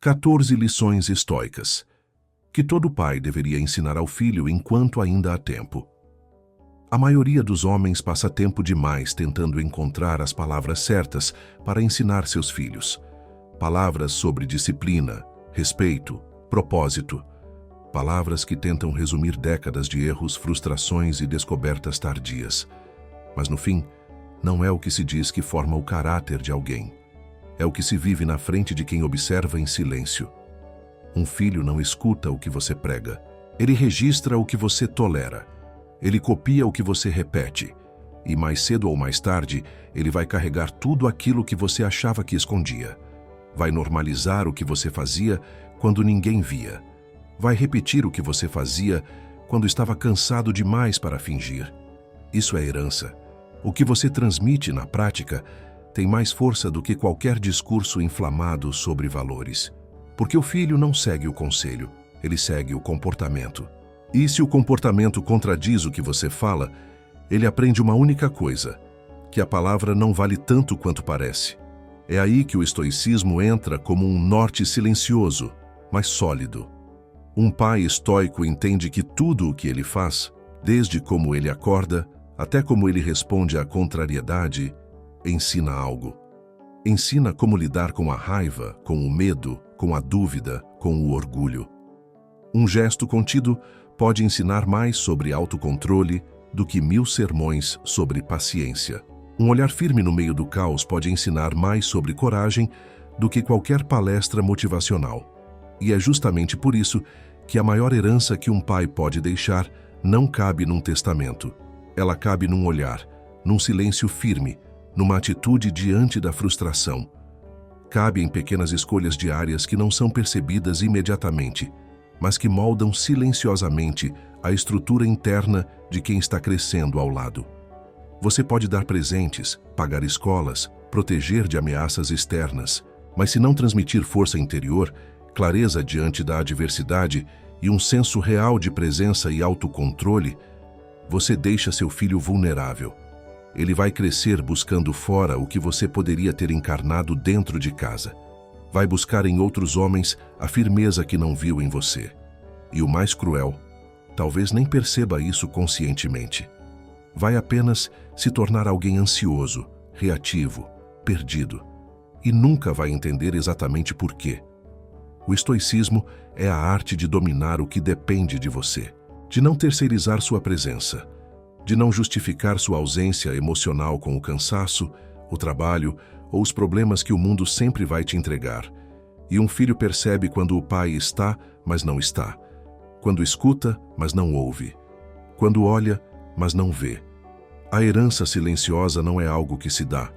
14 lições estoicas que todo pai deveria ensinar ao filho enquanto ainda há tempo. A maioria dos homens passa tempo demais tentando encontrar as palavras certas para ensinar seus filhos. Palavras sobre disciplina, respeito, propósito. Palavras que tentam resumir décadas de erros, frustrações e descobertas tardias. Mas no fim, não é o que se diz que forma o caráter de alguém. É o que se vive na frente de quem observa em silêncio. Um filho não escuta o que você prega. Ele registra o que você tolera. Ele copia o que você repete. E mais cedo ou mais tarde, ele vai carregar tudo aquilo que você achava que escondia. Vai normalizar o que você fazia quando ninguém via. Vai repetir o que você fazia quando estava cansado demais para fingir. Isso é herança. O que você transmite na prática tem mais força do que qualquer discurso inflamado sobre valores. Porque o filho não segue o conselho, ele segue o comportamento. E se o comportamento contradiz o que você fala, ele aprende uma única coisa, que a palavra não vale tanto quanto parece. É aí que o estoicismo entra como um norte silencioso, mas sólido. Um pai estoico entende que tudo o que ele faz, desde como ele acorda até como ele responde à contrariedade, ensina algo. Ensina como lidar com a raiva, com o medo, com a dúvida, com o orgulho. Um gesto contido pode ensinar mais sobre autocontrole do que 1000 sermões sobre paciência. Um olhar firme no meio do caos pode ensinar mais sobre coragem do que qualquer palestra motivacional. E é justamente por isso que a maior herança que um pai pode deixar não cabe num testamento. Ela cabe num olhar, num silêncio firme, numa atitude diante da frustração. Cabe em pequenas escolhas diárias que não são percebidas imediatamente, mas que moldam silenciosamente a estrutura interna de quem está crescendo ao lado. Você pode dar presentes, pagar escolas, proteger de ameaças externas, mas se não transmitir força interior, clareza diante da adversidade e um senso real de presença e autocontrole, você deixa seu filho vulnerável. Ele vai crescer buscando fora o que você poderia ter encarnado dentro de casa. Vai buscar em outros homens a firmeza que não viu em você. E o mais cruel, talvez nem perceba isso conscientemente. Vai apenas se tornar alguém ansioso, reativo, perdido. E nunca vai entender exatamente por quê. O estoicismo é a arte de dominar o que depende de você, de não terceirizar sua presença, de não justificar sua ausência emocional com o cansaço, o trabalho ou os problemas que o mundo sempre vai te entregar. E um filho percebe quando o pai está, mas não está. Quando escuta, mas não ouve. Quando olha, mas não vê. A herança silenciosa não é algo que se dá.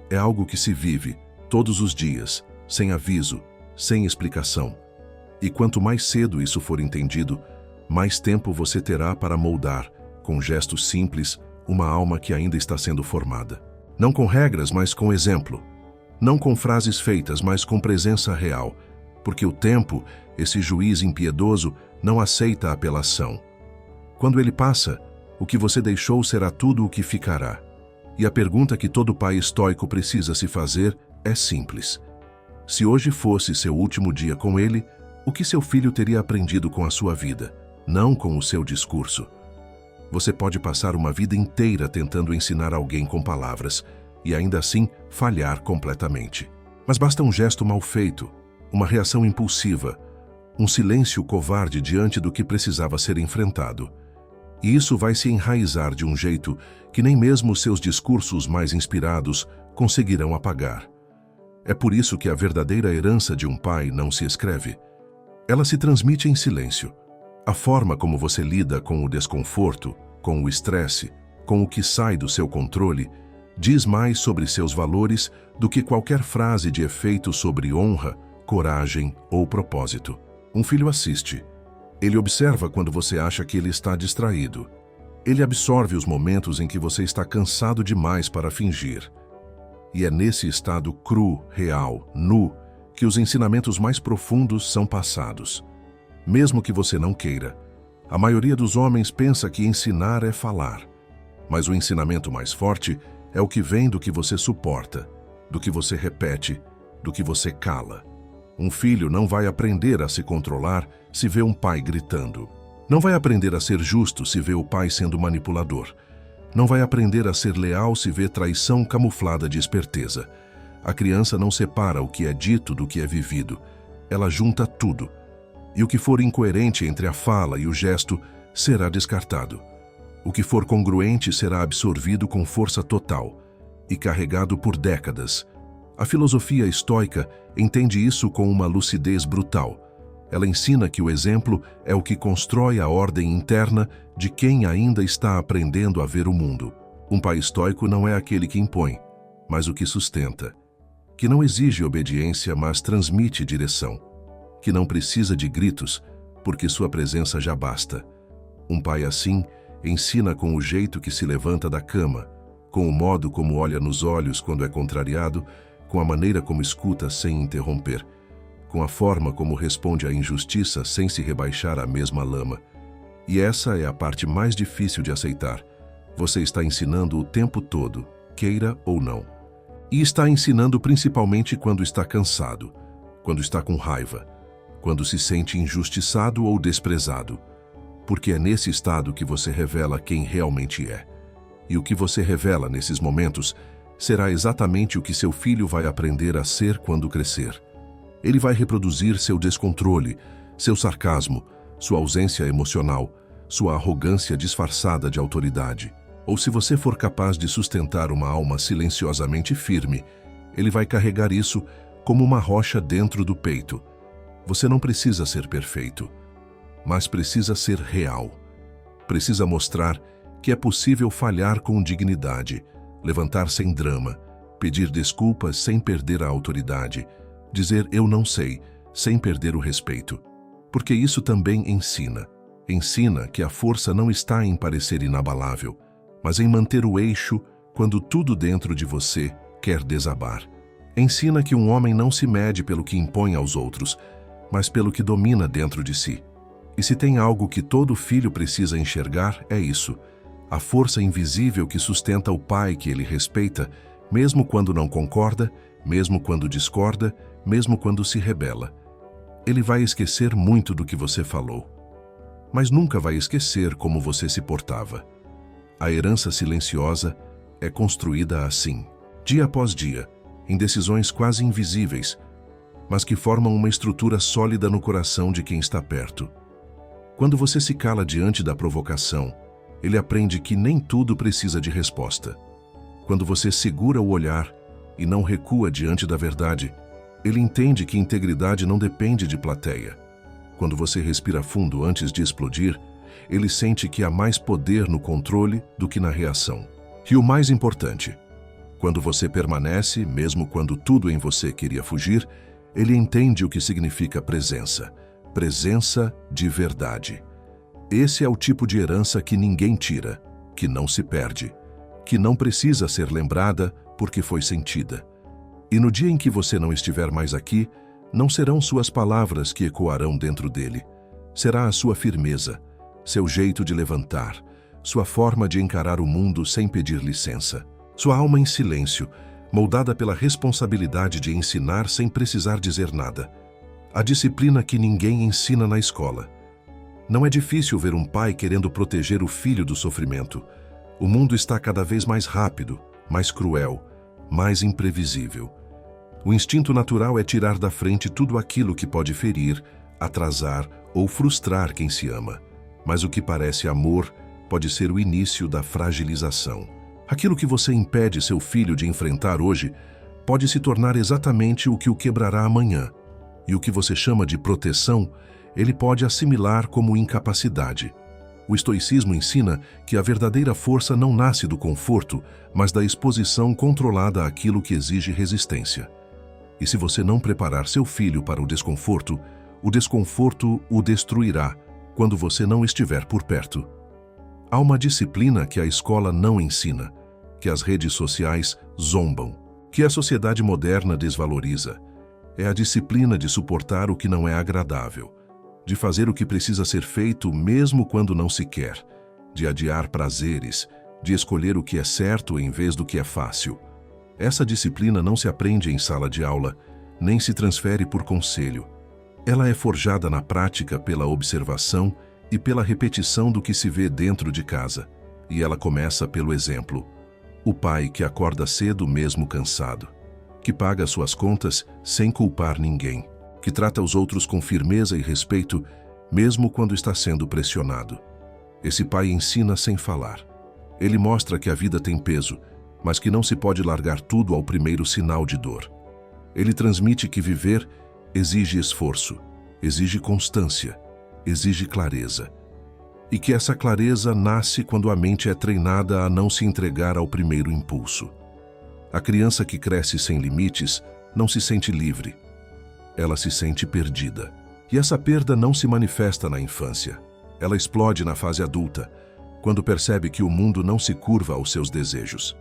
É algo que se vive, todos os dias, sem aviso, sem explicação. E quanto mais cedo isso for entendido, mais tempo você terá para moldar, com gestos simples, uma alma que ainda está sendo formada. Não com regras, mas com exemplo. Não com frases feitas, mas com presença real. Porque o tempo, esse juiz impiedoso, não aceita apelação. Quando ele passa, o que você deixou será tudo o que ficará. E a pergunta que todo pai estoico precisa se fazer é simples. Se hoje fosse seu último dia com ele, o que seu filho teria aprendido com a sua vida, não com o seu discurso? Você pode passar uma vida inteira tentando ensinar alguém com palavras e ainda assim falhar completamente. Mas basta um gesto mal feito, uma reação impulsiva, um silêncio covarde diante do que precisava ser enfrentado. E isso vai se enraizar de um jeito que nem mesmo seus discursos mais inspirados conseguirão apagar. É por isso que a verdadeira herança de um pai não se escreve. Ela se transmite em silêncio. A forma como você lida com o desconforto, com o estresse, com o que sai do seu controle, diz mais sobre seus valores do que qualquer frase de efeito sobre honra, coragem ou propósito. Um filho assiste. Ele observa quando você acha que ele está distraído. Ele absorve os momentos em que você está cansado demais para fingir. E é nesse estado cru, real, nu, que os ensinamentos mais profundos são passados. Mesmo que você não queira, a maioria dos homens pensa que ensinar é falar. Mas o ensinamento mais forte é o que vem do que você suporta, do que você repete, do que você cala. Um filho não vai aprender a se controlar se vê um pai gritando. Não vai aprender a ser justo se vê o pai sendo manipulador. Não vai aprender a ser leal se vê traição camuflada de esperteza. A criança não separa o que é dito do que é vivido. Ela junta tudo. E o que for incoerente entre a fala e o gesto será descartado. O que for congruente será absorvido com força total e carregado por décadas. A filosofia estoica entende isso com uma lucidez brutal. Ela ensina que o exemplo é o que constrói a ordem interna de quem ainda está aprendendo a ver o mundo. Um pai estoico não é aquele que impõe, mas o que sustenta. Que não exige obediência, mas transmite direção. Que não precisa de gritos, porque sua presença já basta. Um pai assim ensina com o jeito que se levanta da cama, com o modo como olha nos olhos quando é contrariado, com a maneira como escuta sem interromper, com a forma como responde à injustiça sem se rebaixar à mesma lama. E essa é a parte mais difícil de aceitar. Você está ensinando o tempo todo, queira ou não. E está ensinando principalmente quando está cansado, quando está com raiva, quando se sente injustiçado ou desprezado. Porque é nesse estado que você revela quem realmente é. E o que você revela nesses momentos será exatamente o que seu filho vai aprender a ser quando crescer. Ele vai reproduzir seu descontrole, seu sarcasmo, sua ausência emocional, sua arrogância disfarçada de autoridade. Ou se você for capaz de sustentar uma alma silenciosamente firme, ele vai carregar isso como uma rocha dentro do peito. Você não precisa ser perfeito, mas precisa ser real. Precisa mostrar que é possível falhar com dignidade, levantar sem drama, pedir desculpas sem perder a autoridade, dizer eu não sei, sem perder o respeito. Porque isso também ensina. Ensina que a força não está em parecer inabalável, mas em manter o eixo quando tudo dentro de você quer desabar. Ensina que um homem não se mede pelo que impõe aos outros, mas pelo que domina dentro de si. E se tem algo que todo filho precisa enxergar, é isso. A força invisível que sustenta o pai que ele respeita, mesmo quando não concorda, mesmo quando discorda, mesmo quando se rebela. Ele vai esquecer muito do que você falou, mas nunca vai esquecer como você se portava. A herança silenciosa é construída assim, dia após dia, em decisões quase invisíveis, mas que formam uma estrutura sólida no coração de quem está perto. Quando você se cala diante da provocação, ele aprende que nem tudo precisa de resposta. Quando você segura o olhar e não recua diante da verdade, ele entende que integridade não depende de plateia. Quando você respira fundo antes de explodir, ele sente que há mais poder no controle do que na reação. E o mais importante, quando você permanece, mesmo quando tudo em você queria fugir, ele entende o que significa presença. Presença de verdade. Esse é o tipo de herança que ninguém tira, que não se perde, que não precisa ser lembrada porque foi sentida. E no dia em que você não estiver mais aqui, não serão suas palavras que ecoarão dentro dele. Será a sua firmeza, seu jeito de levantar, sua forma de encarar o mundo sem pedir licença. Sua alma em silêncio, moldada pela responsabilidade de ensinar sem precisar dizer nada. A disciplina que ninguém ensina na escola. Não é difícil ver um pai querendo proteger o filho do sofrimento. O mundo está cada vez mais rápido, mais cruel, mais imprevisível. O instinto natural é tirar da frente tudo aquilo que pode ferir, atrasar ou frustrar quem se ama. Mas o que parece amor pode ser o início da fragilização. Aquilo que você impede seu filho de enfrentar hoje pode se tornar exatamente o que o quebrará amanhã. E o que você chama de proteção, ele pode assimilar como incapacidade. O estoicismo ensina que a verdadeira força não nasce do conforto, mas da exposição controlada àquilo que exige resistência. E se você não preparar seu filho para o desconforto o destruirá quando você não estiver por perto. Há uma disciplina que a escola não ensina, que as redes sociais zombam, que a sociedade moderna desvaloriza. É a disciplina de suportar o que não é agradável, de fazer o que precisa ser feito mesmo quando não se quer, de adiar prazeres, de escolher o que é certo em vez do que é fácil. Essa disciplina não se aprende em sala de aula, nem se transfere por conselho. Ela é forjada na prática pela observação e pela repetição do que se vê dentro de casa. E ela começa pelo exemplo. O pai que acorda cedo mesmo cansado, que paga suas contas sem culpar ninguém, que trata os outros com firmeza e respeito, mesmo quando está sendo pressionado. Esse pai ensina sem falar. Ele mostra que a vida tem peso, mas que não se pode largar tudo ao primeiro sinal de dor. Ele transmite que viver exige esforço, exige constância, exige clareza. E que essa clareza nasce quando a mente é treinada a não se entregar ao primeiro impulso. A criança que cresce sem limites não se sente livre. Ela se sente perdida. E essa perda não se manifesta na infância. Ela explode na fase adulta, quando percebe que o mundo não se curva aos seus desejos.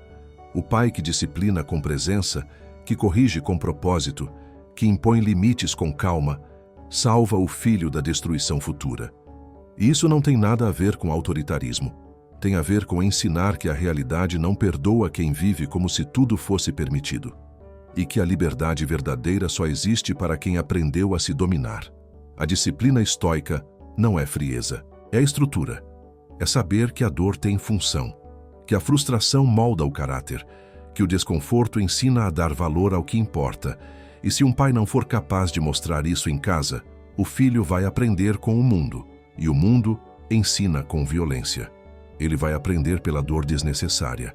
O pai que disciplina com presença, que corrige com propósito, que impõe limites com calma, salva o filho da destruição futura. E isso não tem nada a ver com autoritarismo. Tem a ver com ensinar que a realidade não perdoa quem vive como se tudo fosse permitido. E que a liberdade verdadeira só existe para quem aprendeu a se dominar. A disciplina estoica não é frieza, é estrutura. É saber que a dor tem função, que a frustração molda o caráter, que o desconforto ensina a dar valor ao que importa. E se um pai não for capaz de mostrar isso em casa, o filho vai aprender com o mundo. E o mundo ensina com violência. Ele vai aprender pela dor desnecessária,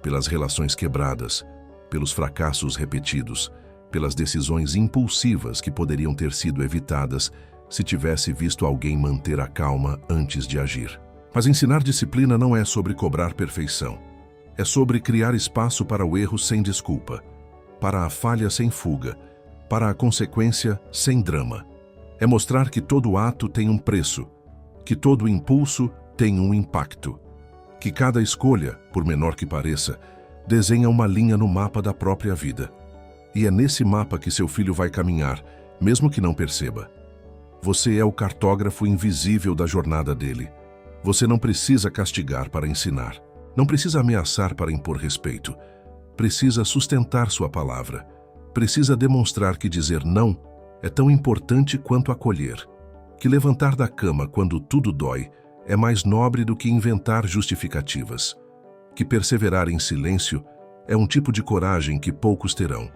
pelas relações quebradas, pelos fracassos repetidos, pelas decisões impulsivas que poderiam ter sido evitadas se tivesse visto alguém manter a calma antes de agir. Mas ensinar disciplina não é sobre cobrar perfeição. É sobre criar espaço para o erro sem desculpa, para a falha sem fuga, para a consequência sem drama. É mostrar que todo ato tem um preço, que todo impulso tem um impacto, que cada escolha, por menor que pareça, desenha uma linha no mapa da própria vida. E é nesse mapa que seu filho vai caminhar, mesmo que não perceba. Você é o cartógrafo invisível da jornada dele. Você não precisa castigar para ensinar. Não precisa ameaçar para impor respeito. Precisa sustentar sua palavra. Precisa demonstrar que dizer não é tão importante quanto acolher. Que levantar da cama quando tudo dói é mais nobre do que inventar justificativas. Que perseverar em silêncio é um tipo de coragem que poucos terão,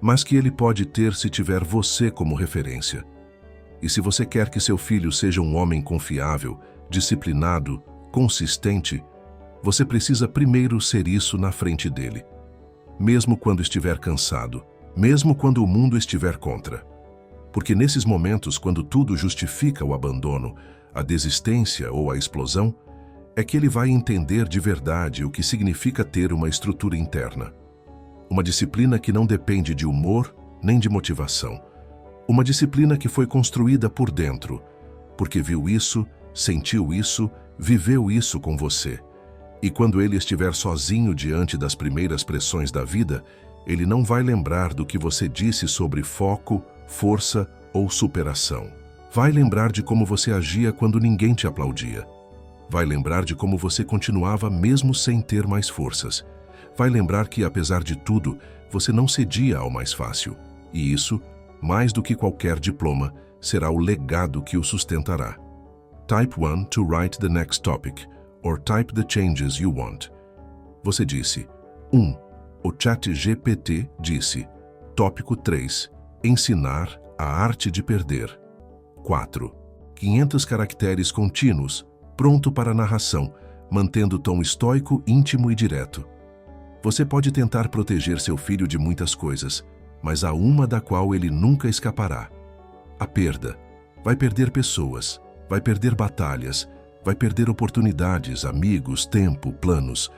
mas que ele pode ter se tiver você como referência. E se você quer que seu filho seja um homem confiável, disciplinado, consistente, você precisa primeiro ser isso na frente dele. Mesmo quando estiver cansado, mesmo quando o mundo estiver contra. Porque nesses momentos, quando tudo justifica o abandono, a desistência ou a explosão, é que ele vai entender de verdade o que significa ter uma estrutura interna. Uma disciplina que não depende de humor nem de motivação. Uma disciplina que foi construída por dentro, porque viu isso, sentiu isso, viveu isso com você. E quando ele estiver sozinho diante das primeiras pressões da vida, ele não vai lembrar do que você disse sobre foco, força ou superação. Vai lembrar de como você agia quando ninguém te aplaudia. Vai lembrar de como você continuava mesmo sem ter mais forças. Vai lembrar que, apesar de tudo, você não cedia ao mais fácil. E isso, mais do que qualquer diploma, será o legado que o sustentará. Type 1 to write the next topic, or type the changes you want. Você disse. 1. O ChatGPT disse. Tópico 3. Ensinar a arte de perder. 4. 500 caracteres contínuos, pronto para narração, mantendo o tom estoico, íntimo e direto. Você pode tentar proteger seu filho de muitas coisas, mas há uma da qual ele nunca escapará. A perda. Vai perder pessoas, vai perder batalhas, vai perder oportunidades, amigos, tempo, planos.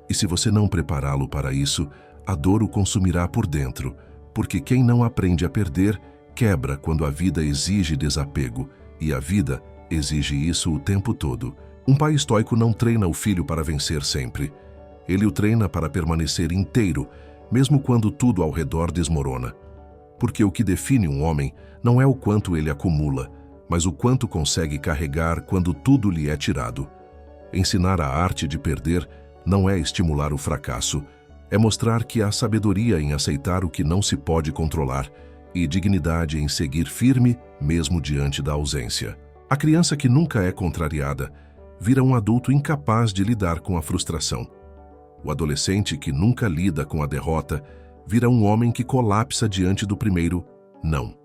E se você não prepará-lo para isso, a dor o consumirá por dentro, porque quem não aprende a perder, quebra quando a vida exige desapego, e a vida exige isso o tempo todo. Um pai estoico não treina o filho para vencer sempre. Ele o treina para permanecer inteiro, mesmo quando tudo ao redor desmorona. Porque o que define um homem não é o quanto ele acumula, mas o quanto consegue carregar quando tudo lhe é tirado. Ensinar a arte de perder não é estimular o fracasso, é mostrar que há sabedoria em aceitar o que não se pode controlar e dignidade em seguir firme mesmo diante da ausência. A criança que nunca é contrariada vira um adulto incapaz de lidar com a frustração. O adolescente que nunca lida com a derrota vira um homem que colapsa diante do primeiro não.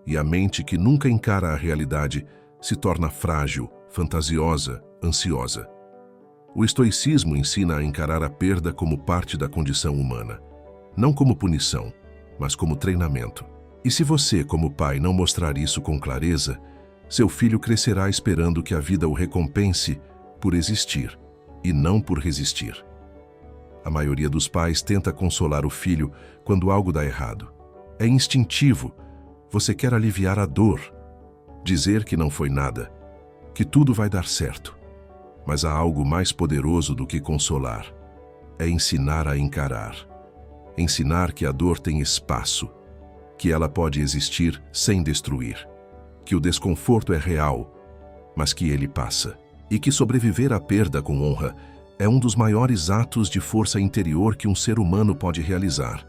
E a mente que nunca encara a realidade se torna frágil, fantasiosa, ansiosa. O estoicismo ensina a encarar a perda como parte da condição humana, não como punição, mas como treinamento. E se você, como pai, não mostrar isso com clareza, seu filho crescerá esperando que a vida o recompense por existir e não por resistir. A maioria dos pais tenta consolar o filho quando algo dá errado. É instintivo. Você quer aliviar a dor, dizer que não foi nada, que tudo vai dar certo. Mas há algo mais poderoso do que consolar. É ensinar a encarar. Ensinar que a dor tem espaço, que ela pode existir sem destruir, que o desconforto é real, mas que ele passa, e que sobreviver à perda com honra é um dos maiores atos de força interior que um ser humano pode realizar.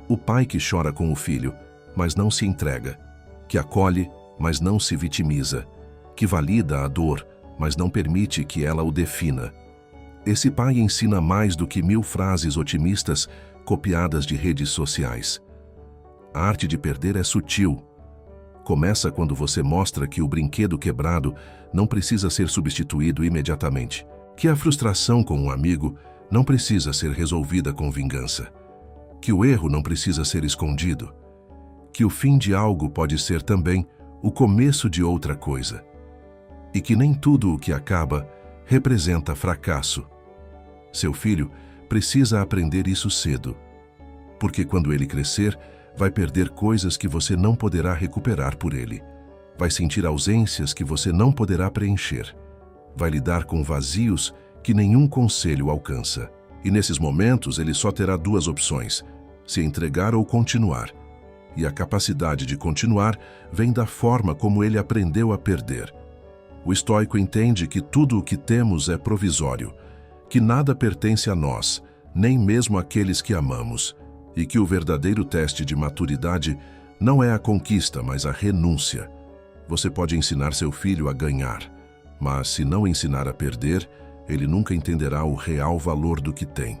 O pai que chora com o filho, mas não se entrega, que acolhe, mas não se vitimiza, que valida a dor, mas não permite que ela o defina. Esse pai ensina mais do que 1000 frases otimistas copiadas de redes sociais. A arte de perder é sutil. Começa quando você mostra que o brinquedo quebrado não precisa ser substituído imediatamente, que a frustração com um amigo não precisa ser resolvida com vingança, que o erro não precisa ser escondido, que o fim de algo pode ser também o começo de outra coisa, e que nem tudo o que acaba representa fracasso. Seu filho precisa aprender isso cedo, porque quando ele crescer, vai perder coisas que você não poderá recuperar por ele, vai sentir ausências que você não poderá preencher, vai lidar com vazios que nenhum conselho alcança. E nesses momentos ele só terá 2 opções, se entregar ou continuar. E a capacidade de continuar vem da forma como ele aprendeu a perder. O estoico entende que tudo o que temos é provisório, que nada pertence a nós, nem mesmo aqueles que amamos, e que o verdadeiro teste de maturidade não é a conquista, mas a renúncia. Você pode ensinar seu filho a ganhar, mas se não ensinar a perder, ele nunca entenderá o real valor do que tem,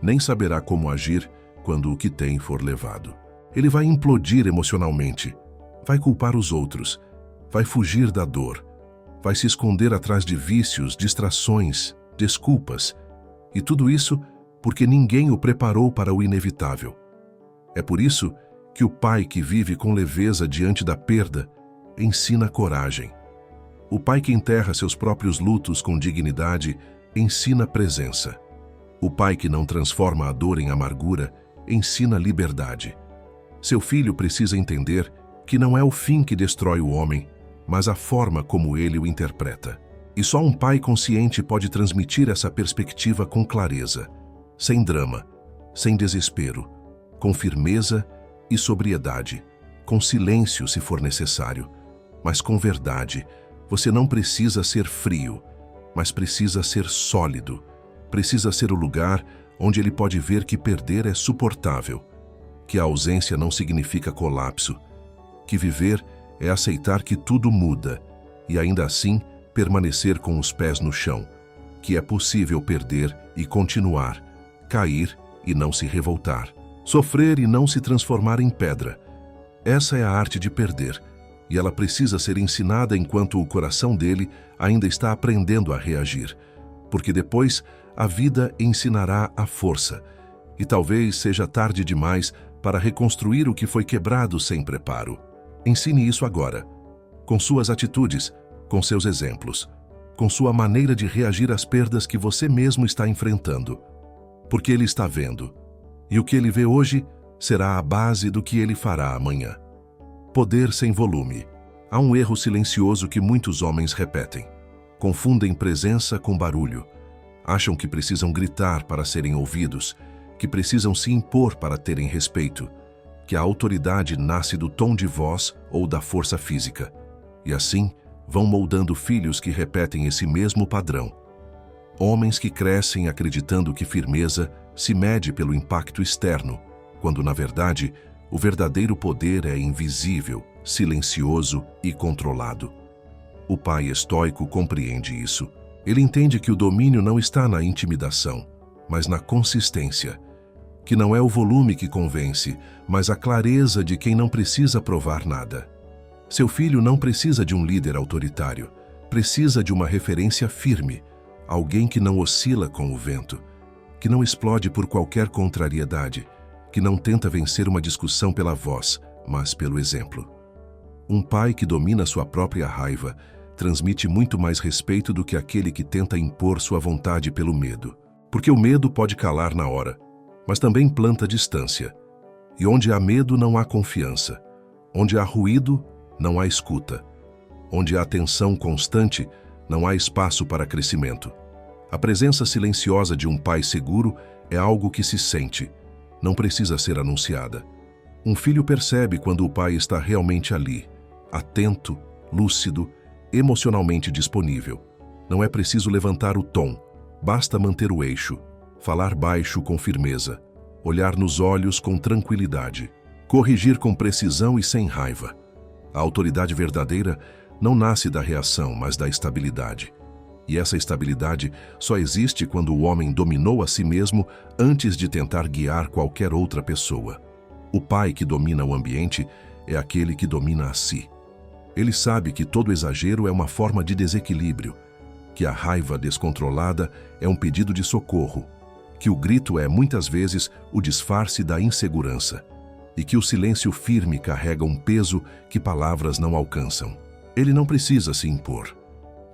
nem saberá como agir quando o que tem for levado. Ele vai implodir emocionalmente, vai culpar os outros, vai fugir da dor, vai se esconder atrás de vícios, distrações, desculpas, e tudo isso porque ninguém o preparou para o inevitável. É por isso que o pai que vive com leveza diante da perda ensina coragem. O pai que enterra seus próprios lutos com dignidade ensina presença. O pai que não transforma a dor em amargura ensina liberdade. Seu filho precisa entender que não é o fim que destrói o homem, mas a forma como ele o interpreta. E só um pai consciente pode transmitir essa perspectiva com clareza, sem drama, sem desespero, com firmeza e sobriedade, com silêncio se for necessário, mas com verdade. Você não precisa ser frio, mas precisa ser sólido. Precisa ser o lugar onde ele pode ver que perder é suportável, que a ausência não significa colapso, que viver é aceitar que tudo muda e ainda assim permanecer com os pés no chão, que é possível perder e continuar, cair e não se revoltar, sofrer e não se transformar em pedra. Essa é a arte de perder, e ela precisa ser ensinada enquanto o coração dele ainda está aprendendo a reagir, porque depois a vida ensinará a força, e talvez seja tarde demais para reconstruir o que foi quebrado sem preparo. Ensine isso agora, com suas atitudes, com seus exemplos, com sua maneira de reagir às perdas que você mesmo está enfrentando, porque ele está vendo, e o que ele vê hoje será a base do que ele fará amanhã. Poder sem volume. Há um erro silencioso que muitos homens repetem. Confundem presença com barulho. Acham que precisam gritar para serem ouvidos, que precisam se impor para terem respeito, que a autoridade nasce do tom de voz ou da força física. E assim, vão moldando filhos que repetem esse mesmo padrão. Homens que crescem acreditando que firmeza se mede pelo impacto externo, quando, na verdade, O verdadeiro poder é invisível, silencioso e controlado. O pai estoico compreende isso. Ele entende que o domínio não está na intimidação, mas na consistência, que não é o volume que convence, mas a clareza de quem não precisa provar nada. Seu filho não precisa de um líder autoritário, precisa de uma referência firme, alguém que não oscila com o vento, que não explode por qualquer contrariedade, que não tenta vencer uma discussão pela voz, mas pelo exemplo. Um pai que domina sua própria raiva transmite muito mais respeito do que aquele que tenta impor sua vontade pelo medo. Porque o medo pode calar na hora, mas também planta distância. E onde há medo não há confiança. Onde há ruído, não há escuta. Onde há tensão constante, não há espaço para crescimento. A presença silenciosa de um pai seguro é algo que se sente, não precisa ser anunciada. Um filho percebe quando o pai está realmente ali, atento, lúcido, emocionalmente disponível. Não é preciso levantar o tom, basta manter o eixo, falar baixo com firmeza, olhar nos olhos com tranquilidade, corrigir com precisão e sem raiva. A autoridade verdadeira não nasce da reação, mas da estabilidade. E essa estabilidade só existe quando o homem dominou a si mesmo antes de tentar guiar qualquer outra pessoa. O pai que domina o ambiente é aquele que domina a si. Ele sabe que todo exagero é uma forma de desequilíbrio, que a raiva descontrolada é um pedido de socorro, que o grito é, muitas vezes, o disfarce da insegurança, e que o silêncio firme carrega um peso que palavras não alcançam. Ele não precisa se impor,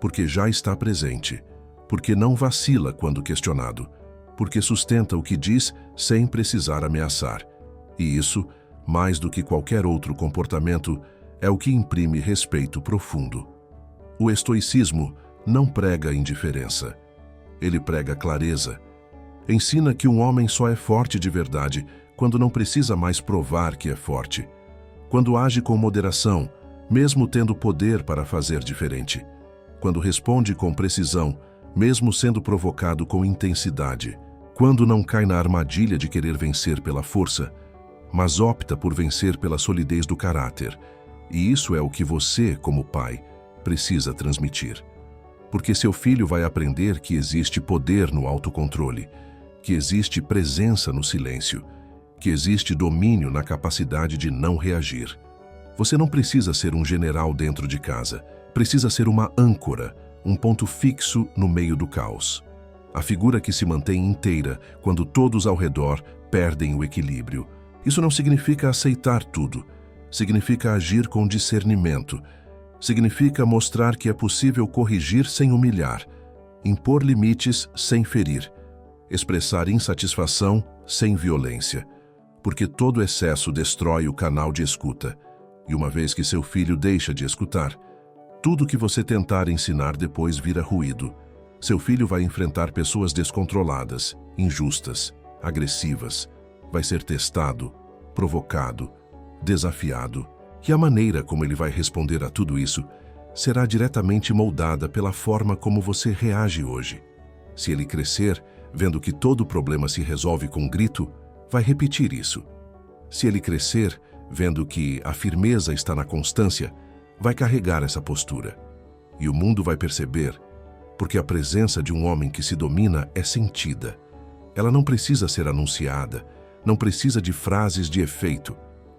porque já está presente, porque não vacila quando questionado, porque sustenta o que diz sem precisar ameaçar. E isso, mais do que qualquer outro comportamento, é o que imprime respeito profundo. O estoicismo não prega indiferença. Ele prega clareza. Ensina que um homem só é forte de verdade quando não precisa mais provar que é forte. Quando age com moderação, mesmo tendo poder para fazer diferente. Quando responde com precisão, mesmo sendo provocado com intensidade. Quando não cai na armadilha de querer vencer pela força, mas opta por vencer pela solidez do caráter. E isso é o que você, como pai, precisa transmitir. Porque seu filho vai aprender que existe poder no autocontrole, que existe presença no silêncio, que existe domínio na capacidade de não reagir. Você não precisa ser um general dentro de casa, precisa ser uma âncora, um ponto fixo no meio do caos. A figura que se mantém inteira quando todos ao redor perdem o equilíbrio. Isso não significa aceitar tudo. Significa agir com discernimento. Significa mostrar que é possível corrigir sem humilhar, impor limites sem ferir, expressar insatisfação sem violência. Porque todo excesso destrói o canal de escuta. E uma vez que seu filho deixa de escutar, tudo que você tentar ensinar depois vira ruído. Seu filho vai enfrentar pessoas descontroladas, injustas, agressivas. Vai ser testado, provocado, desafiado. E a maneira como ele vai responder a tudo isso será diretamente moldada pela forma como você reage hoje. Se ele crescer, vendo que todo problema se resolve com um grito, vai repetir isso. Se ele crescer, vendo que a firmeza está na constância, vai carregar essa postura. E o mundo vai perceber, porque a presença de um homem que se domina é sentida. Ela não precisa ser anunciada, não precisa de frases de efeito.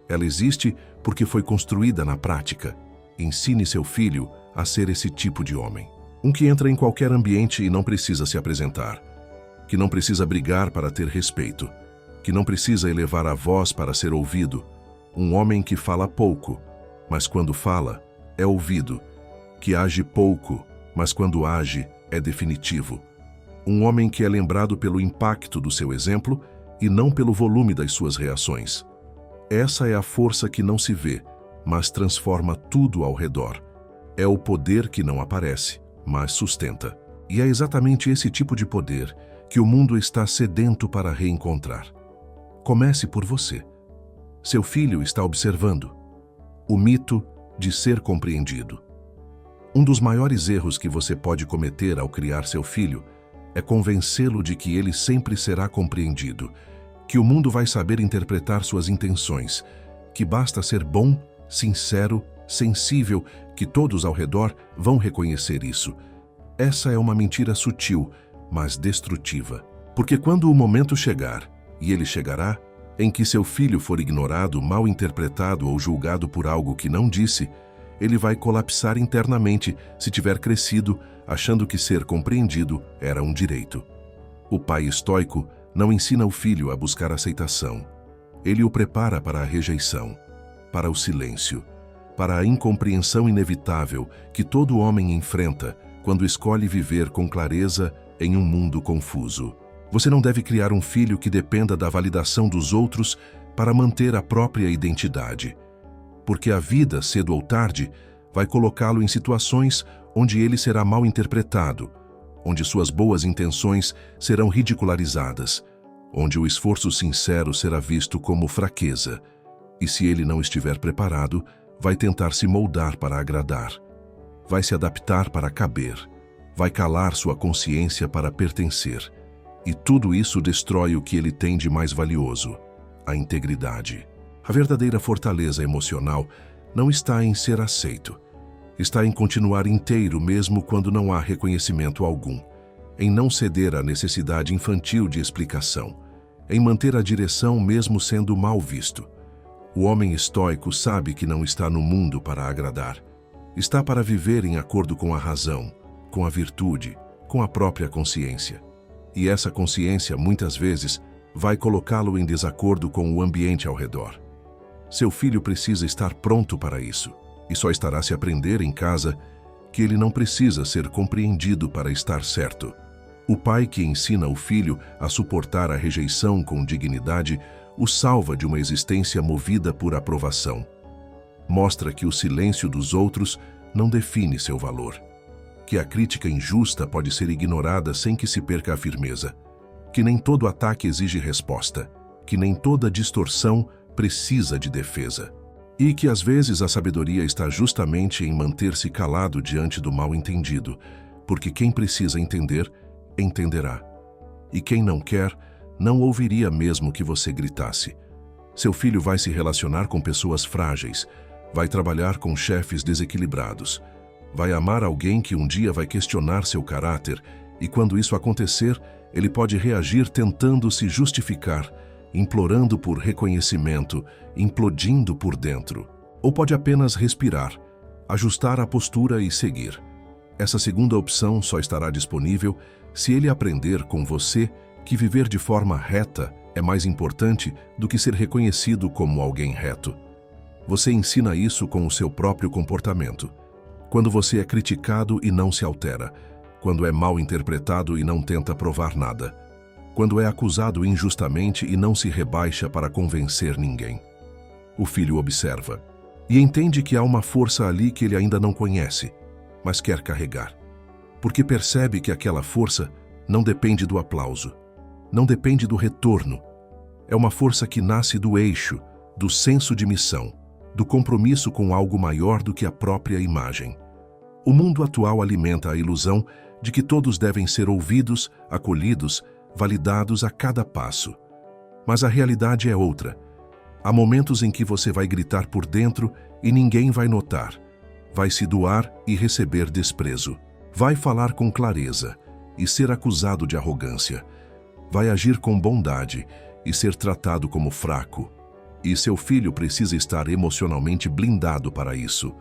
Ela existe porque foi construída na prática. Ensine seu filho a ser esse tipo de homem. Um que entra em qualquer ambiente e não precisa se apresentar. Que não precisa brigar para ter respeito. Que não precisa elevar a voz para ser ouvido. Um homem que fala pouco, mas quando fala, é ouvido. Que age pouco, mas quando age, é definitivo. Um homem que é lembrado pelo impacto do seu exemplo e não pelo volume das suas reações. Essa é a força que não se vê, mas transforma tudo ao redor. É o poder que não aparece, mas sustenta. E é exatamente esse tipo de poder que o mundo está sedento para reencontrar. Comece por você. Seu filho está observando. O mito de ser compreendido. Um dos maiores erros que você pode cometer ao criar seu filho é convencê-lo de que ele sempre será compreendido, que o mundo vai saber interpretar suas intenções, que basta ser bom, sincero, sensível, que todos ao redor vão reconhecer isso. Essa é uma mentira sutil, mas destrutiva. Porque quando o momento chegar, e ele chegará, em que seu filho for ignorado, mal interpretado ou julgado por algo que não disse, ele vai colapsar internamente se tiver crescido achando que ser compreendido era um direito. O pai estoico não ensina o filho a buscar aceitação. Ele o prepara para a rejeição, para o silêncio, para a incompreensão inevitável que todo homem enfrenta quando escolhe viver com clareza em um mundo confuso. Você não deve criar um filho que dependa da validação dos outros para manter a própria identidade, porque a vida, cedo ou tarde, vai colocá-lo em situações onde ele será mal interpretado, onde suas boas intenções serão ridicularizadas, onde o esforço sincero será visto como fraqueza, e se ele não estiver preparado, vai tentar se moldar para agradar, vai se adaptar para caber, vai calar sua consciência para pertencer. E tudo isso destrói o que ele tem de mais valioso, a integridade. A verdadeira fortaleza emocional não está em ser aceito. Está em continuar inteiro mesmo quando não há reconhecimento algum, em não ceder à necessidade infantil de explicação, em manter a direção mesmo sendo mal visto. O homem estoico sabe que não está no mundo para agradar. Está para viver em acordo com a razão, com a virtude, com a própria consciência. E essa consciência, muitas vezes, vai colocá-lo em desacordo com o ambiente ao redor. Seu filho precisa estar pronto para isso, e só estará se aprender em casa que ele não precisa ser compreendido para estar certo. O pai que ensina o filho a suportar a rejeição com dignidade o salva de uma existência movida por aprovação. Mostra que o silêncio dos outros não define seu valor, que a crítica injusta pode ser ignorada sem que se perca a firmeza, que nem todo ataque exige resposta, que nem toda distorção precisa de defesa, e que às vezes a sabedoria está justamente em manter-se calado diante do mal-entendido, porque quem precisa entender, entenderá, e quem não quer, não ouviria mesmo que você gritasse. Seu filho vai se relacionar com pessoas frágeis, vai trabalhar com chefes desequilibrados, vai amar alguém que um dia vai questionar seu caráter e quando isso acontecer, ele pode reagir tentando se justificar, implorando por reconhecimento, implodindo por dentro. Ou pode apenas respirar, ajustar a postura e seguir. Essa segunda opção só estará disponível se ele aprender com você que viver de forma reta é mais importante do que ser reconhecido como alguém reto. Você ensina isso com o seu próprio comportamento. Quando você é criticado e não se altera, quando é mal interpretado e não tenta provar nada, quando é acusado injustamente e não se rebaixa para convencer ninguém. O filho observa e entende que há uma força ali que ele ainda não conhece, mas quer carregar, porque percebe que aquela força não depende do aplauso, não depende do retorno. É uma força que nasce do eixo, do senso de missão, do compromisso com algo maior do que a própria imagem. O mundo atual alimenta a ilusão de que todos devem ser ouvidos, acolhidos, validados a cada passo. Mas a realidade é outra. Há momentos em que você vai gritar por dentro e ninguém vai notar. Vai se doar e receber desprezo. Vai falar com clareza e ser acusado de arrogância. Vai agir com bondade e ser tratado como fraco. E seu filho precisa estar emocionalmente blindado para isso,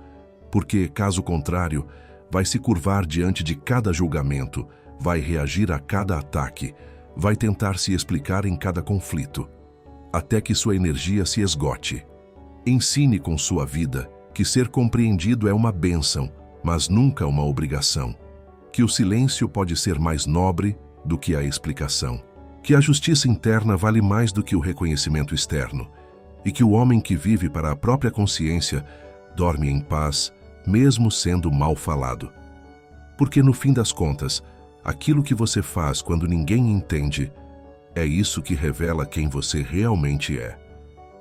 porque, caso contrário, vai se curvar diante de cada julgamento, vai reagir a cada ataque, vai tentar se explicar em cada conflito, até que sua energia se esgote. Ensine com sua vida que ser compreendido é uma bênção, mas nunca uma obrigação, que o silêncio pode ser mais nobre do que a explicação, que a justiça interna vale mais do que o reconhecimento externo, e que o homem que vive para a própria consciência dorme em paz, mesmo sendo mal falado. Porque no fim das contas, aquilo que você faz quando ninguém entende, é isso que revela quem você realmente é.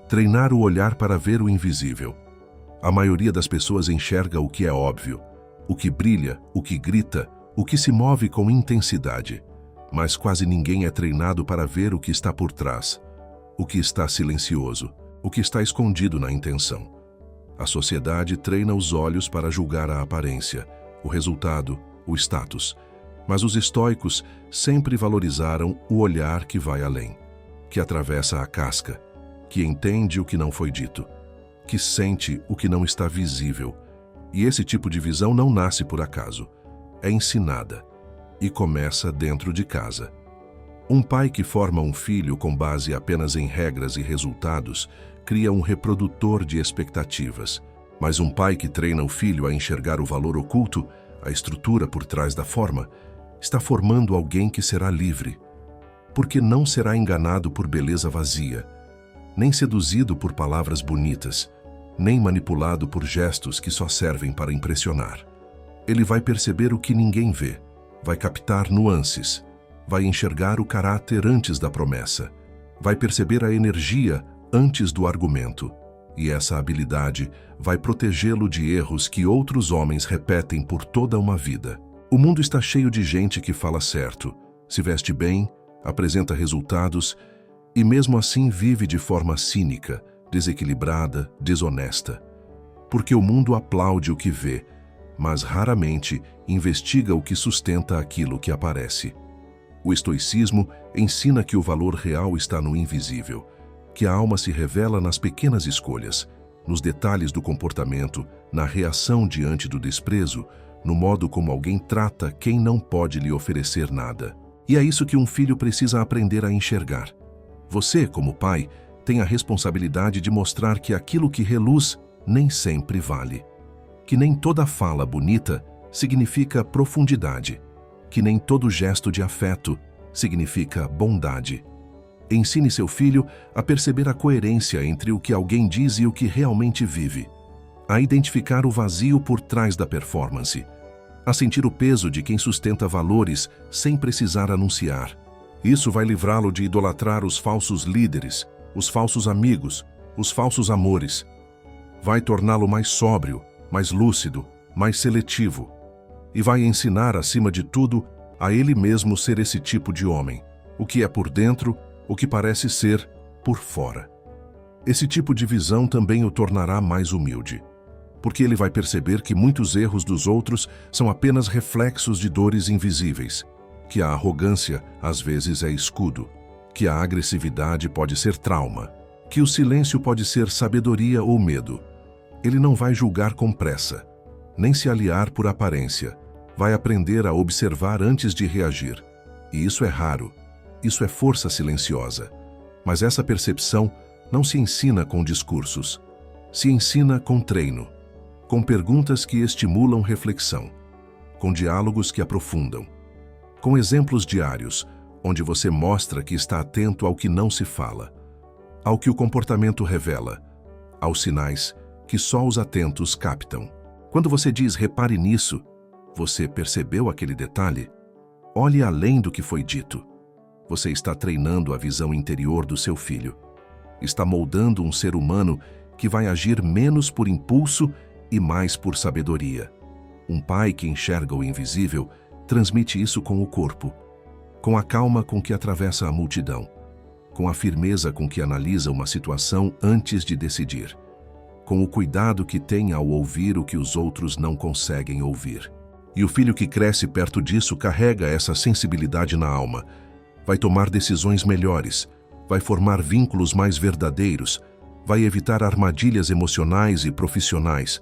Treinar o olhar para ver o invisível. A maioria das pessoas enxerga o que é óbvio, o que brilha, o que grita, o que se move com intensidade. Mas quase ninguém é treinado para ver o que está por trás, o que está silencioso, o que está escondido na intenção. A sociedade treina os olhos para julgar a aparência, o resultado, o status. Mas os estoicos sempre valorizaram o olhar que vai além, que atravessa a casca, que entende o que não foi dito, que sente o que não está visível. E esse tipo de visão não nasce por acaso, é ensinada e começa dentro de casa. Um pai que forma um filho com base apenas em regras e resultados cria um reprodutor de expectativas. Mas um pai que treina o filho a enxergar o valor oculto, a estrutura por trás da forma, está formando alguém que será livre, porque não será enganado por beleza vazia, nem seduzido por palavras bonitas, nem manipulado por gestos que só servem para impressionar. Ele vai perceber o que ninguém vê, vai captar nuances, vai enxergar o caráter antes da promessa, vai perceber a energia antes do argumento, e essa habilidade vai protegê-lo de erros que outros homens repetem por toda uma vida. O mundo está cheio de gente que fala certo, se veste bem, apresenta resultados e mesmo assim vive de forma cínica, desequilibrada, desonesta. Porque o mundo aplaude o que vê, mas raramente investiga o que sustenta aquilo que aparece. O estoicismo ensina que o valor real está no invisível, que a alma se revela nas pequenas escolhas, nos detalhes do comportamento, na reação diante do desprezo, no modo como alguém trata quem não pode lhe oferecer nada. E é isso que um filho precisa aprender a enxergar. Você, como pai, tem a responsabilidade de mostrar que aquilo que reluz nem sempre vale. Que nem toda fala bonita significa profundidade. Que nem todo gesto de afeto significa bondade. Ensine seu filho a perceber a coerência entre o que alguém diz e o que realmente vive, a identificar o vazio por trás da performance, a sentir o peso de quem sustenta valores sem precisar anunciar. Isso vai livrá-lo de idolatrar os falsos líderes, os falsos amigos, os falsos amores. Vai torná-lo mais sóbrio, mais lúcido, mais seletivo. E vai ensinar, acima de tudo, a ele mesmo ser esse tipo de homem, o que é por dentro, o que parece ser por fora. Esse tipo de visão também o tornará mais humilde, porque ele vai perceber que muitos erros dos outros são apenas reflexos de dores invisíveis, que a arrogância às vezes é escudo, que a agressividade pode ser trauma, que o silêncio pode ser sabedoria ou medo. Ele não vai julgar com pressa, nem se aliar por aparência, vai aprender a observar antes de reagir. E isso é raro. Isso é força silenciosa. Mas essa percepção não se ensina com discursos. Se ensina com treino, com perguntas que estimulam reflexão, com diálogos que aprofundam, com exemplos diários, onde você mostra que está atento ao que não se fala, ao que o comportamento revela, aos sinais que só os atentos captam. Quando você diz "repare nisso", você percebeu aquele detalhe? Olhe além do que foi dito. Você está treinando a visão interior do seu filho. Está moldando um ser humano que vai agir menos por impulso e mais por sabedoria. Um pai que enxerga o invisível transmite isso com o corpo, com a calma com que atravessa a multidão, com a firmeza com que analisa uma situação antes de decidir, com o cuidado que tem ao ouvir o que os outros não conseguem ouvir. E o filho que cresce perto disso carrega essa sensibilidade na alma, vai tomar decisões melhores, vai formar vínculos mais verdadeiros, vai evitar armadilhas emocionais e profissionais,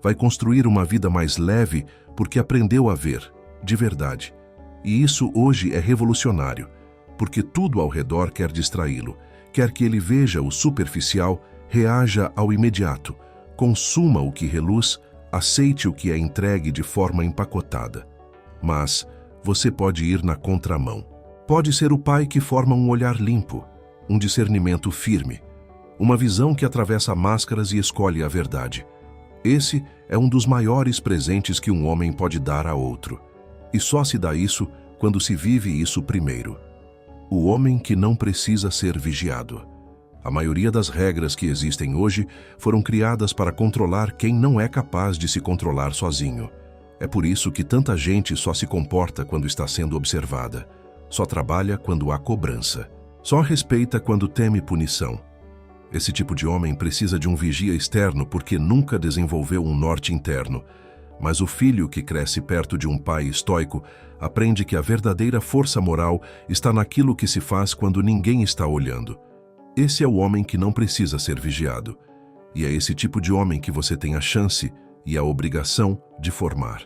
vai construir uma vida mais leve porque aprendeu a ver, de verdade. E isso hoje é revolucionário, porque tudo ao redor quer distraí-lo, quer que ele veja o superficial, reaja ao imediato, consuma o que reluz, aceite o que é entregue de forma empacotada. Mas você pode ir na contramão. Pode ser o pai que forma um olhar limpo, um discernimento firme, uma visão que atravessa máscaras e escolhe a verdade. Esse é um dos maiores presentes que um homem pode dar a outro. E só se dá isso quando se vive isso primeiro. O homem que não precisa ser vigiado. A maioria das regras que existem hoje foram criadas para controlar quem não é capaz de se controlar sozinho. É por isso que tanta gente só se comporta quando está sendo observada. Só trabalha quando há cobrança. Só respeita quando teme punição. Esse tipo de homem precisa de um vigia externo porque nunca desenvolveu um norte interno. Mas o filho que cresce perto de um pai estoico aprende que a verdadeira força moral está naquilo que se faz quando ninguém está olhando. Esse é o homem que não precisa ser vigiado. E é esse tipo de homem que você tem a chance e a obrigação de formar.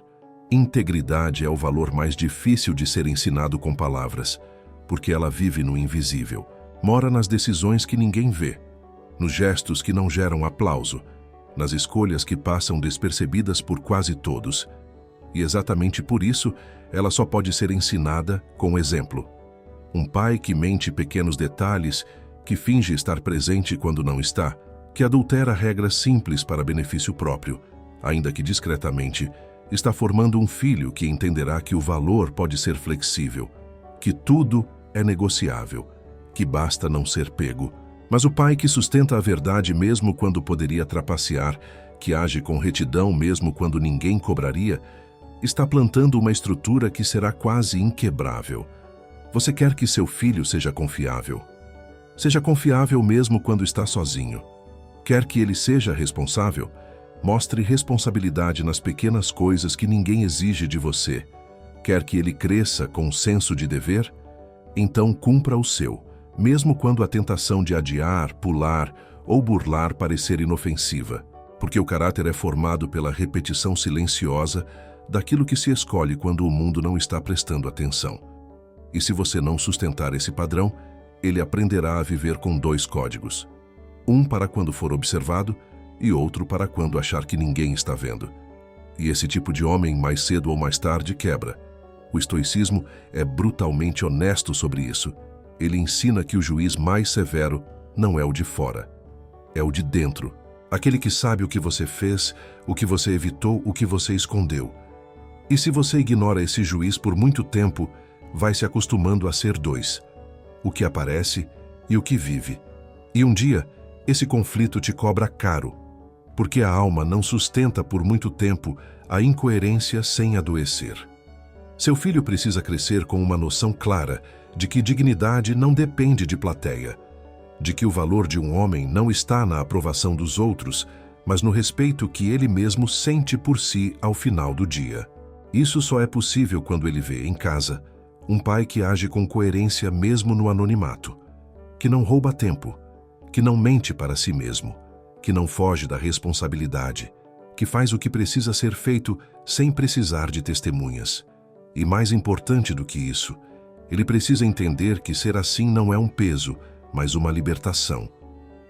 Integridade é o valor mais difícil de ser ensinado com palavras, porque ela vive no invisível, mora nas decisões que ninguém vê, nos gestos que não geram aplauso, nas escolhas que passam despercebidas por quase todos. E exatamente por isso, ela só pode ser ensinada com exemplo. Um pai que mente pequenos detalhes, que finge estar presente quando não está, que adultera regras simples para benefício próprio, ainda que discretamente, está formando um filho que entenderá que o valor pode ser flexível, que tudo é negociável, que basta não ser pego. Mas o pai que sustenta a verdade mesmo quando poderia trapacear, que age com retidão mesmo quando ninguém cobraria, está plantando uma estrutura que será quase inquebrável. Você quer que seu filho seja confiável. Seja confiável mesmo quando está sozinho. Quer que ele seja responsável? Mostre responsabilidade nas pequenas coisas que ninguém exige de você. Quer que ele cresça com senso de dever? Então cumpra o seu, mesmo quando a tentação de adiar, pular ou burlar parecer inofensiva, porque o caráter é formado pela repetição silenciosa daquilo que se escolhe quando o mundo não está prestando atenção. E se você não sustentar esse padrão, ele aprenderá a viver com dois códigos. Um para quando for observado e outro para quando achar que ninguém está vendo. E esse tipo de homem, mais cedo ou mais tarde, quebra. O estoicismo é brutalmente honesto sobre isso. Ele ensina que o juiz mais severo não é o de fora, é o de dentro. Aquele que sabe o que você fez, o que você evitou, o que você escondeu. E se você ignora esse juiz por muito tempo, vai se acostumando a ser dois: o que aparece e o que vive. E um dia, esse conflito te cobra caro, porque a alma não sustenta por muito tempo a incoerência sem adoecer. Seu filho precisa crescer com uma noção clara de que dignidade não depende de plateia, de que o valor de um homem não está na aprovação dos outros, mas no respeito que ele mesmo sente por si ao final do dia. Isso só é possível quando ele vê em casa um pai que age com coerência mesmo no anonimato, que não rouba tempo, que não mente para si mesmo, que não foge da responsabilidade, que faz o que precisa ser feito sem precisar de testemunhas. E mais importante do que isso, ele precisa entender que ser assim não é um peso, mas uma libertação.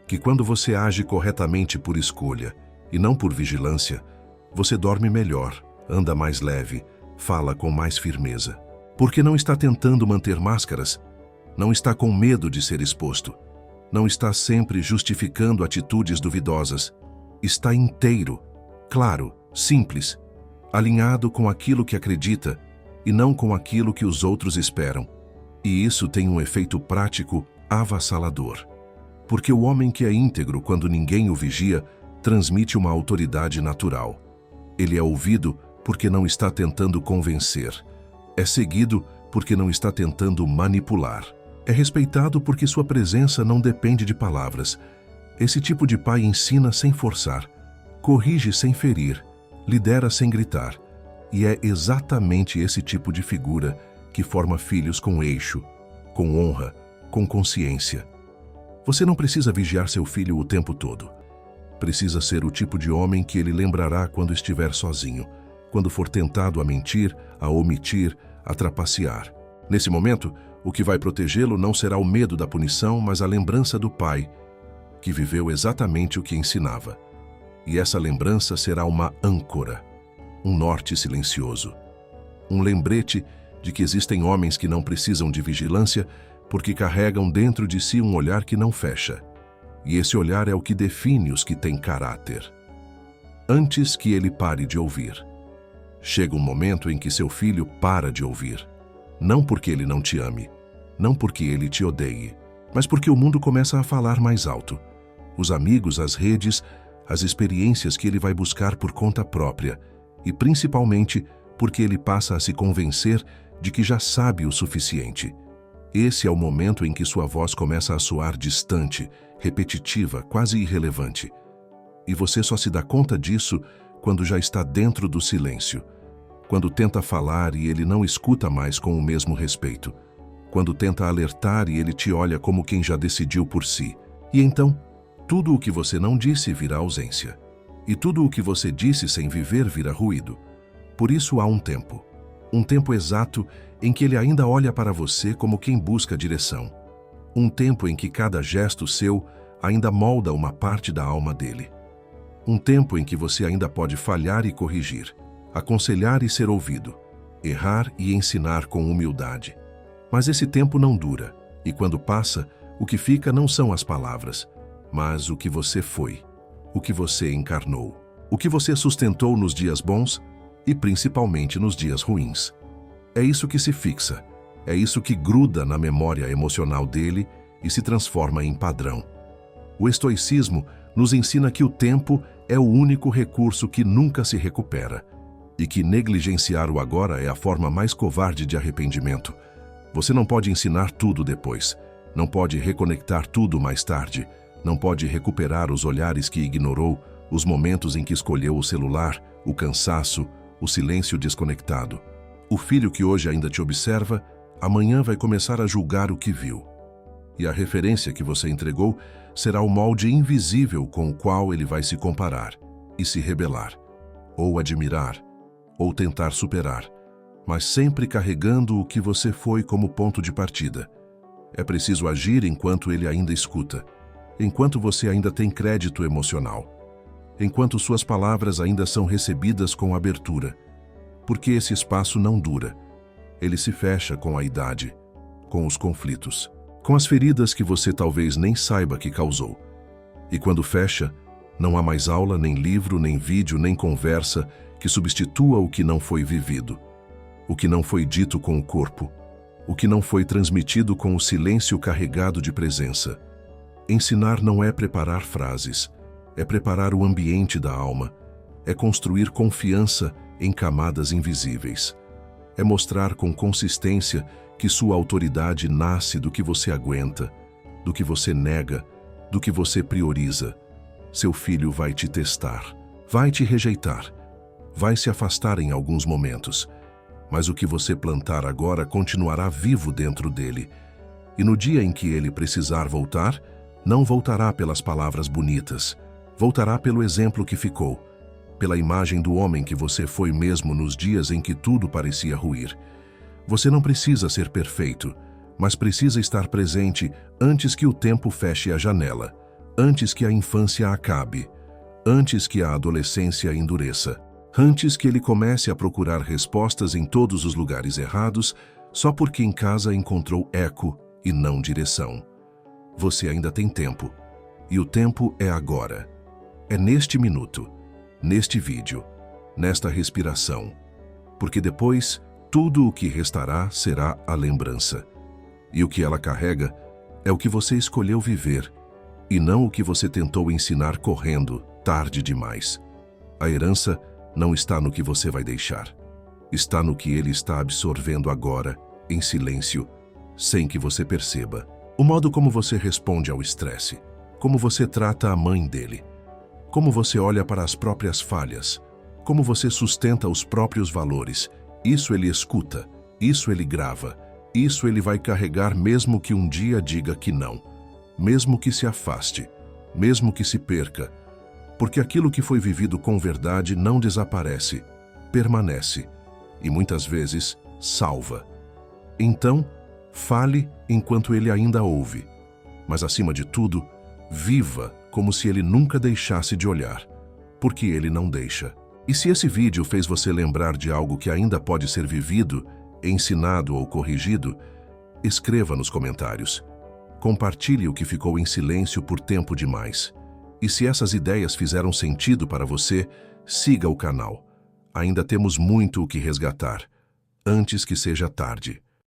Que quando você age corretamente por escolha e não por vigilância, você dorme melhor, anda mais leve, fala com mais firmeza. Porque não está tentando manter máscaras, não está com medo de ser exposto, não está sempre justificando atitudes duvidosas. Está inteiro, claro, simples, alinhado com aquilo que acredita e não com aquilo que os outros esperam. E isso tem um efeito prático avassalador. Porque o homem que é íntegro quando ninguém o vigia, transmite uma autoridade natural. Ele é ouvido porque não está tentando convencer. É seguido porque não está tentando manipular. É respeitado porque sua presença não depende de palavras. Esse tipo de pai ensina sem forçar, corrige sem ferir, lidera sem gritar. E é exatamente esse tipo de figura que forma filhos com eixo, com honra, com consciência. Você não precisa vigiar seu filho o tempo todo. Precisa ser o tipo de homem que ele lembrará quando estiver sozinho, quando for tentado a mentir, a omitir, a trapacear. Nesse momento, o que vai protegê-lo não será o medo da punição, mas a lembrança do pai, que viveu exatamente o que ensinava. E essa lembrança será uma âncora, um norte silencioso, um lembrete de que existem homens que não precisam de vigilância porque carregam dentro de si um olhar que não fecha. E esse olhar é o que define os que têm caráter. Antes que ele pare de ouvir. Chega um momento em que seu filho para de ouvir. Não porque ele não te ame, não porque ele te odeie, mas porque o mundo começa a falar mais alto. Os amigos, as redes, as experiências que ele vai buscar por conta própria, e principalmente porque ele passa a se convencer de que já sabe o suficiente. Esse é o momento em que sua voz começa a soar distante, repetitiva, quase irrelevante. E você só se dá conta disso quando já está dentro do silêncio. Quando tenta falar e ele não escuta mais com o mesmo respeito. Quando tenta alertar e ele te olha como quem já decidiu por si. E então, tudo o que você não disse vira ausência. E tudo o que você disse sem viver vira ruído. Por isso há um tempo exato em que ele ainda olha para você como quem busca direção. Um tempo em que cada gesto seu ainda molda uma parte da alma dele. Um tempo em que você ainda pode falhar e corrigir, aconselhar e ser ouvido, errar e ensinar com humildade. Mas esse tempo não dura, e quando passa, o que fica não são as palavras, mas o que você foi, o que você encarnou, o que você sustentou nos dias bons e principalmente nos dias ruins. É isso que se fixa, é isso que gruda na memória emocional dele e se transforma em padrão. O estoicismo nos ensina que o tempo é o único recurso que nunca se recupera e que negligenciar o agora é a forma mais covarde de arrependimento. Você não pode ensinar tudo depois, não pode reconectar tudo mais tarde, não pode recuperar os olhares que ignorou, os momentos em que escolheu o celular, o cansaço, o silêncio desconectado. O filho que hoje ainda te observa, amanhã vai começar a julgar o que viu. E a referência que você entregou será o molde invisível com o qual ele vai se comparar e se rebelar, ou admirar, ou tentar superar, mas sempre carregando o que você foi como ponto de partida. É preciso agir enquanto ele ainda escuta, enquanto você ainda tem crédito emocional, enquanto suas palavras ainda são recebidas com abertura, porque esse espaço não dura. Ele se fecha com a idade, com os conflitos, com as feridas que você talvez nem saiba que causou. E quando fecha, não há mais aula, nem livro, nem vídeo, nem conversa que substitua o que não foi vivido, o que não foi dito com o corpo, o que não foi transmitido com o silêncio carregado de presença. Ensinar não é preparar frases, é preparar o ambiente da alma, é construir confiança em camadas invisíveis. É mostrar com consistência que sua autoridade nasce do que você aguenta, do que você nega, do que você prioriza. Seu filho vai te testar, vai te rejeitar, vai se afastar em alguns momentos, mas o que você plantar agora continuará vivo dentro dele. E no dia em que ele precisar voltar, não voltará pelas palavras bonitas, voltará pelo exemplo que ficou, pela imagem do homem que você foi mesmo nos dias em que tudo parecia ruir. Você não precisa ser perfeito, mas precisa estar presente antes que o tempo feche a janela, antes que a infância acabe, antes que a adolescência endureça, antes que ele comece a procurar respostas em todos os lugares errados, só porque em casa encontrou eco e não direção. Você ainda tem tempo, e o tempo é agora. É neste minuto, neste vídeo, nesta respiração, porque depois tudo o que restará será a lembrança. E o que ela carrega é o que você escolheu viver, e não o que você tentou ensinar correndo, tarde demais. A herança não está no que você vai deixar. Está no que ele está absorvendo agora, em silêncio, sem que você perceba. O modo como você responde ao estresse, como você trata a mãe dele, como você olha para as próprias falhas, como você sustenta os próprios valores. Isso ele escuta, isso ele grava, isso ele vai carregar mesmo que um dia diga que não, mesmo que se afaste, mesmo que se perca, porque aquilo que foi vivido com verdade não desaparece, permanece e muitas vezes salva. Então, fale enquanto ele ainda ouve, mas acima de tudo, viva como se ele nunca deixasse de olhar, porque ele não deixa. E se esse vídeo fez você lembrar de algo que ainda pode ser vivido, ensinado ou corrigido, escreva nos comentários. Compartilhe o que ficou em silêncio por tempo demais. E se essas ideias fizeram sentido para você, siga o canal. Ainda temos muito o que resgatar, antes que seja tarde.